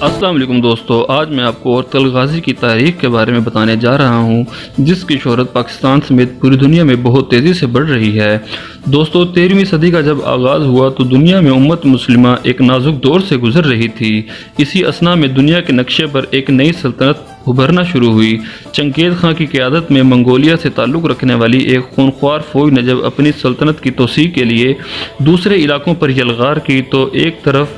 السلام علیکم دوستو، آج میں آپ کو ارطغرل غازی کی تاریخ کے بارے میں بتانے جا رہا ہوں، جس کی شہرت پاکستان سمیت پوری دنیا میں بہت تیزی سے بڑھ رہی ہے۔ دوستو، 13ویں صدی کا جب آغاز ہوا تو دنیا میں امت مسلمہ ایک نازک دور سے گزر رہی تھی۔ اسی اثنا میں دنیا کے نقشے پر ایک نئی سلطنت ابھرنا شروع ہوئی۔ چنگیز خان کی قیادت میں منگولیا سے تعلق رکھنے والی ایک خونخوار فوج نے جب اپنی سلطنت کی توسیع کے لیے دوسرے علاقوں پر یلغار کی تو ایک طرف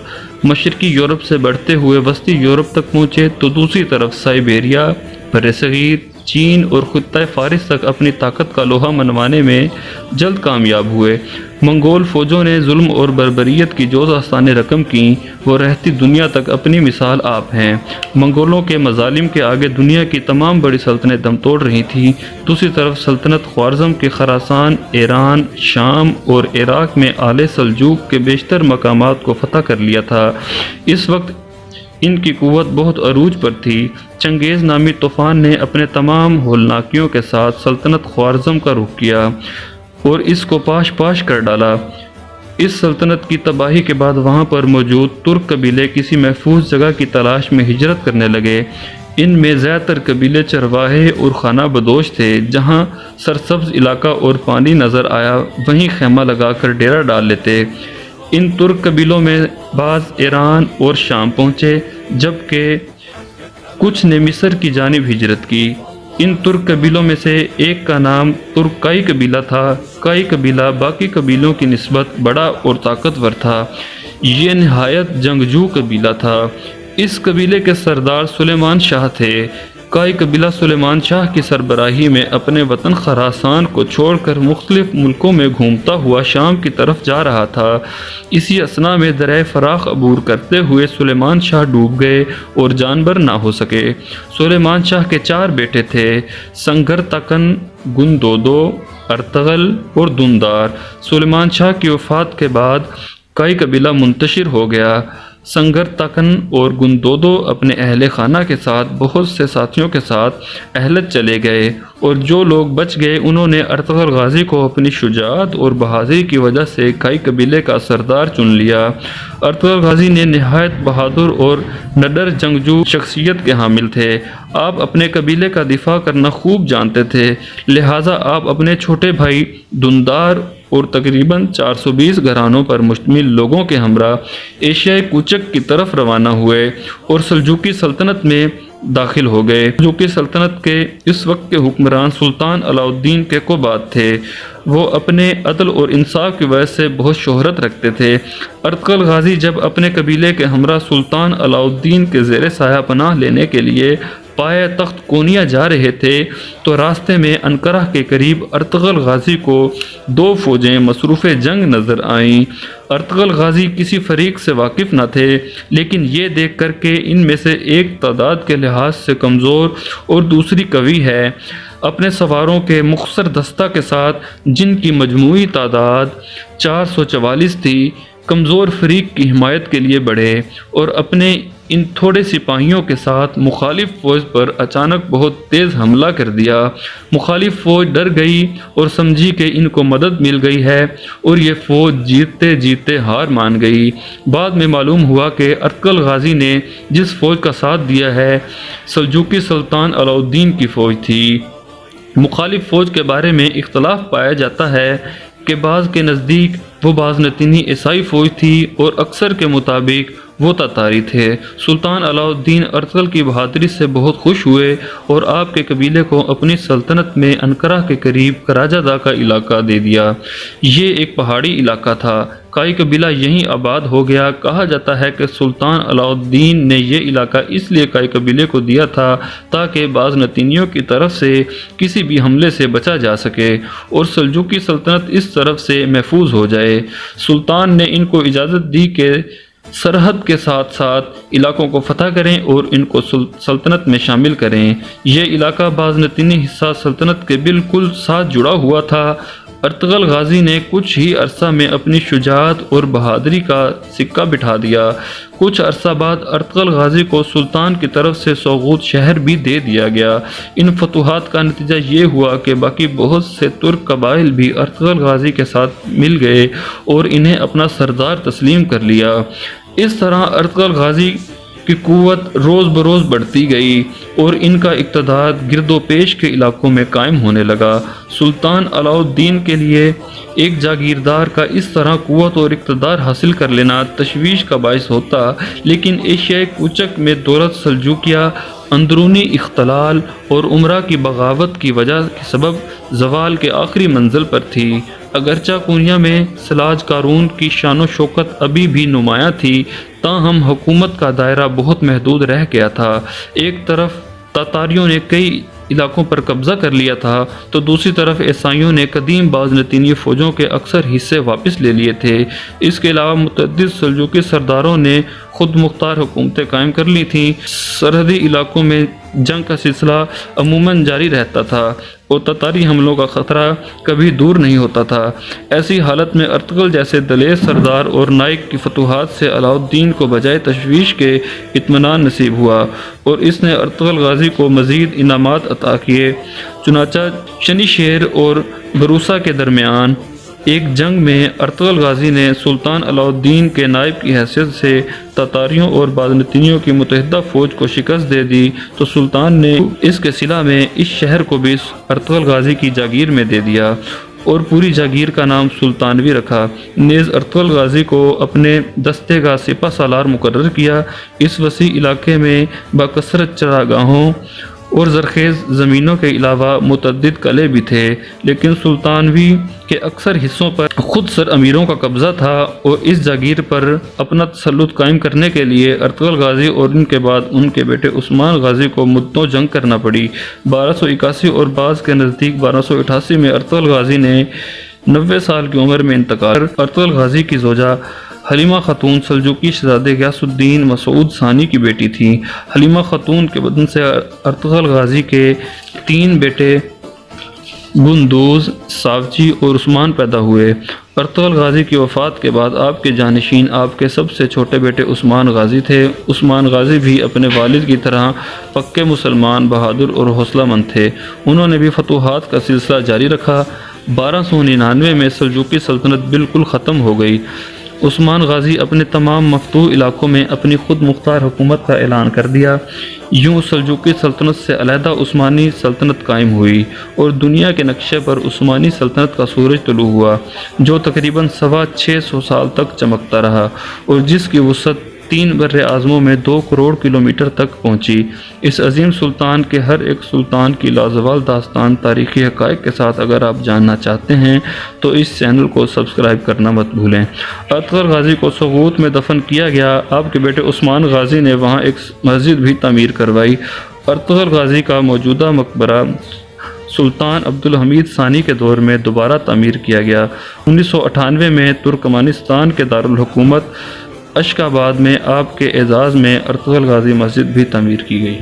مشرقی یورپ سے بڑھتے ہوئے وسطی یورپ تک پہنچے تو دوسری طرف سائبیریا، برصغیر، چین اور خطہ فارس تک اپنی طاقت کا لوہا منوانے میں جلد کامیاب ہوئے۔ منگول فوجوں نے ظلم اور بربریت کی جو داستانیں رقم کیں وہ رہتی دنیا تک اپنی مثال آپ ہیں۔ منگولوں کے مظالم کے آگے دنیا کی تمام بڑی سلطنتیں دم توڑ رہی تھیں۔ دوسری طرف سلطنت خوارزم کے خراسان، ایران، شام اور عراق میں آل سلجوق کے بیشتر مقامات کو فتح کر لیا تھا۔ اس وقت ان کی قوت بہت عروج پر تھی۔ چنگیز نامی طوفان نے اپنے تمام ہولناکیوں کے ساتھ سلطنت خوارزم کا رخ کیا اور اس کو پاش پاش کر ڈالا۔ اس سلطنت کی تباہی کے بعد وہاں پر موجود ترک قبیلے کسی محفوظ جگہ کی تلاش میں ہجرت کرنے لگے۔ ان میں زیادہ تر قبیلے چرواہے اور خانہ بدوش تھے۔ جہاں سرسبز علاقہ اور پانی نظر آیا وہیں خیمہ لگا کر ڈیرا ڈال لیتے۔ ان ترک قبیلوں میں بعض ایران اور شام پہنچے، جبکہ کچھ نے مصر کی جانب ہجرت کی۔ ان ترک قبیلوں میں سے ایک کا نام ترک کائی قبیلہ تھا۔ کائی قبیلہ باقی قبیلوں کی نسبت بڑا اور طاقتور تھا۔ یہ نہایت جنگجو قبیلہ تھا۔ اس قبیلے کے سردار سلیمان شاہ تھے۔ کائی قبیلہ سلیمان شاہ کی سربراہی میں اپنے وطن خراسان کو چھوڑ کر مختلف ملکوں میں گھومتا ہوا شام کی طرف جا رہا تھا۔ اسی اثنا میں دریائے فراخ عبور کرتے ہوئے سلیمان شاہ ڈوب گئے اور جانبر نہ ہو سکے۔ سلیمان شاہ کے 4 بیٹے تھے: سنگر تکن، گندودو، ارطغرل اور دندار۔ سلیمان شاہ کی وفات کے بعد کائی قبیلہ منتشر ہو گیا۔ سنگر تکن اور گندودو اپنے اہل خانہ کے ساتھ بہت سے ساتھیوں کے ساتھ اہلت چلے گئے اور جو لوگ بچ گئے انہوں نے ارطغرل غازی کو اپنی شجاعت اور بہادری کی وجہ سے کائی قبیلے کا سردار چن لیا۔ ارطغرل غازی نے نہایت بہادر اور نڈر جنگجو شخصیت کے حامل تھے۔ آپ اپنے قبیلے کا دفاع کرنا خوب جانتے تھے، لہٰذا آپ اپنے چھوٹے بھائی دندار اور تقریباً 420 گھرانوں پر مشتمل لوگوں کے ہمراہ ایشیائے کوچک کی طرف روانہ ہوئے اور سلجوقی سلطنت میں داخل ہو گئے۔ سلجوقی سلطنت کے اس وقت کے حکمران سلطان علاء الدین کیقوباد تھے۔ وہ اپنے عدل اور انصاف کی وجہ سے بہت شہرت رکھتے تھے۔ ارطغرل غازی جب اپنے قبیلے کے ہمراہ سلطان علاء الدین کے زیر سایہ پناہ لینے کے لیے پائے تخت کونیا جا رہے تھے تو راستے میں انقرہ کے قریب ارطغرل غازی کو 2 فوجیں مصروف جنگ نظر آئیں۔ ارطغرل غازی کسی فریق سے واقف نہ تھے، لیکن یہ دیکھ کر کہ ان میں سے ایک تعداد کے لحاظ سے کمزور اور دوسری قوی ہے، اپنے سواروں کے مختصر دستہ کے ساتھ جن کی مجموعی تعداد 444 تھی، کمزور فریق کی حمایت کے لیے بڑھے اور اپنے ان تھوڑے سپاہیوں کے ساتھ مخالف فوج پر اچانک بہت تیز حملہ کر دیا۔ مخالف فوج ڈر گئی اور سمجھی کہ ان کو مدد مل گئی ہے اور یہ فوج جیتتے جیتتے ہار مان گئی۔ بعد میں معلوم ہوا کہ ارطغرل غازی نے جس فوج کا ساتھ دیا ہے سلجوقی سلطان علاء الدین کی فوج تھی۔ مخالف فوج کے بارے میں اختلاف پایا جاتا ہے کہ بعض کے نزدیک وہ بازنطینی عیسائی فوج تھی اور اکثر کے مطابق وہ تاتاری تھے۔ سلطان علاء الدین ارطغرل کی بہادری سے بہت خوش ہوئے اور آپ کے قبیلے کو اپنی سلطنت میں انقرہ کے قریب کراجہ دا کا علاقہ دے دیا۔ یہ ایک پہاڑی علاقہ تھا۔ کائی قبیلہ یہیں آباد ہو گیا۔ کہا جاتا ہے کہ سلطان علاء الدین نے یہ علاقہ اس لیے کائی قبیلے کو دیا تھا تاکہ بازنطینیوں کی طرف سے کسی بھی حملے سے بچا جا سکے اور سلجوقی سلطنت اس طرف سے محفوظ ہو جائے۔ سلطان نے ان کو اجازت دی کہ سرحد کے ساتھ ساتھ علاقوں کو فتح کریں اور ان کو سلطنت میں شامل کریں۔ یہ علاقہ بازنطینی حصہ سلطنت کے بالکل ساتھ جڑا ہوا تھا۔ ارطغرل غازی نے کچھ ہی عرصہ میں اپنی شجاعت اور بہادری کا سکہ بٹھا دیا۔ کچھ عرصہ بعد ارطغرل غازی کو سلطان کی طرف سے سوغوت شہر بھی دے دیا گیا۔ ان فتوحات کا نتیجہ یہ ہوا کہ باقی بہت سے ترک قبائل بھی ارطغرل غازی کے ساتھ مل گئے اور انہیں اپنا سردار تسلیم کر لیا۔ اس طرح ارطغرل غازی کی قوت روز بروز بڑھتی گئی اور ان کا اقتدار گرد و پیش کے علاقوں میں قائم ہونے لگا۔ سلطان علاء الدین کے لیے ایک جاگیردار کا اس طرح قوت اور اقتدار حاصل کر لینا تشویش کا باعث ہوتا، لیکن ایشیائے کوچک میں دولت سلجوقیہ اندرونی اختلال اور امراء کی بغاوت کی وجہ کے سبب زوال کے آخری منزل پر تھی۔ اگرچہ کونیا میں سلاج قارون کی شان و شوکت ابھی بھی نمایاں تھی، تاہم حکومت کا دائرہ بہت محدود رہ گیا تھا۔ ایک طرف تاتاریوں نے کئی علاقوں پر قبضہ کر لیا تھا تو دوسری طرف عیسائیوں نے قدیم بازنطینی فوجوں کے اکثر حصے واپس لے لیے تھے۔ اس کے علاوہ متعدد سلجوقی سرداروں نے خود مختار حکومتیں قائم کر لی تھیں۔ سرحدی علاقوں میں جنگ کا سلسلہ عموماً جاری رہتا تھا اور تاتاری حملوں کا خطرہ کبھی دور نہیں ہوتا تھا۔ ایسی حالت میں ارطغرل جیسے دلیر سردار اور نائک کی فتوحات سے علاء الدین کو بجائے تشویش کے اطمینان نصیب ہوا اور اس نے ارطغرل غازی کو مزید انعامات عطا کیے۔ چنانچہ شنیشیر اور بروسا کے درمیان ایک جنگ میں ارطغرل غازی نے سلطان علاء الدین کے نائب کی حیثیت سے تاتاریوں اور بازنطینیوں کی متحدہ فوج کو شکست دے دی تو سلطان نے اس کے صلہ میں اس شہر کو بھی ارطغرل غازی کی جاگیر میں دے دیا اور پوری جاگیر کا نام سلطانوی رکھا۔ نیز ارطغرل غازی کو اپنے دستے کا سپہ سالار مقرر کیا۔ اس وسیع علاقے میں بکثرت چراگاہوں اور زرخیز زمینوں کے علاوہ متعدد قلعے بھی تھے، لیکن سلطانوی کے اکثر حصوں پر خود سر امیروں کا قبضہ تھا اور اس جاگیر پر اپنا تسلط قائم کرنے کے لیے ارطغرل غازی اور ان کے بعد ان کے بیٹے عثمان غازی کو مدتوں جنگ کرنا پڑی۔ 1281 اور بعض کے نزدیک 1288 میں ارطغرل غازی نے 90 سال کی عمر میں انتقال کر۔ ارطغرل غازی کی زوجہ حلیمہ خاتون سلجوقی شہزادے غیاث الدین مسعود ثانی کی بیٹی تھیں۔ حلیمہ خاتون کے بدن سے ارطغرل غازی کے 3 بیٹے گندوز، ساوچی اور عثمان پیدا ہوئے۔ ارطغرل غازی کی وفات کے بعد آپ کے جانشین آپ کے سب سے چھوٹے بیٹے عثمان غازی تھے۔ عثمان غازی بھی اپنے والد کی طرح پکے مسلمان، بہادر اور حوصلہ مند تھے۔ انہوں نے بھی فتوحات کا سلسلہ جاری رکھا۔ 1299 میں سلجوقی سلطنت بالکل ختم ہو گئی۔ عثمان غازی اپنے تمام مفتوح علاقوں میں اپنی خود مختار حکومت کا اعلان کر دیا۔ یوں سلجوقی سلطنت سے علیحدہ عثمانی سلطنت قائم ہوئی اور دنیا کے نقشے پر عثمانی سلطنت کا سورج طلوع ہوا، جو تقریباً 650 سال تک چمکتا رہا اور جس کی وسعت 3 بر اعظموں میں 2 کروڑ کلومیٹر تک پہنچی۔ اس عظیم سلطان کے ہر ایک سلطان کی لازوال داستان تاریخی حقائق کے ساتھ اگر آپ جاننا چاہتے ہیں تو اس چینل کو سبسکرائب کرنا مت بھولیں۔ ارطغرل غازی کو سغوت میں دفن کیا گیا۔ آپ کے بیٹے عثمان غازی نے وہاں ایک مسجد بھی تعمیر کروائی۔ ارطغرل غازی کا موجودہ مقبرہ سلطان عبدالحمید ثانی کے دور میں دوبارہ تعمیر کیا گیا۔ 1998 میں ترکمانستان کے دارالحکومت اشک آباد میں آپ کے اعزاز میں ارطغرل غازی مسجد بھی تعمیر کی گئی۔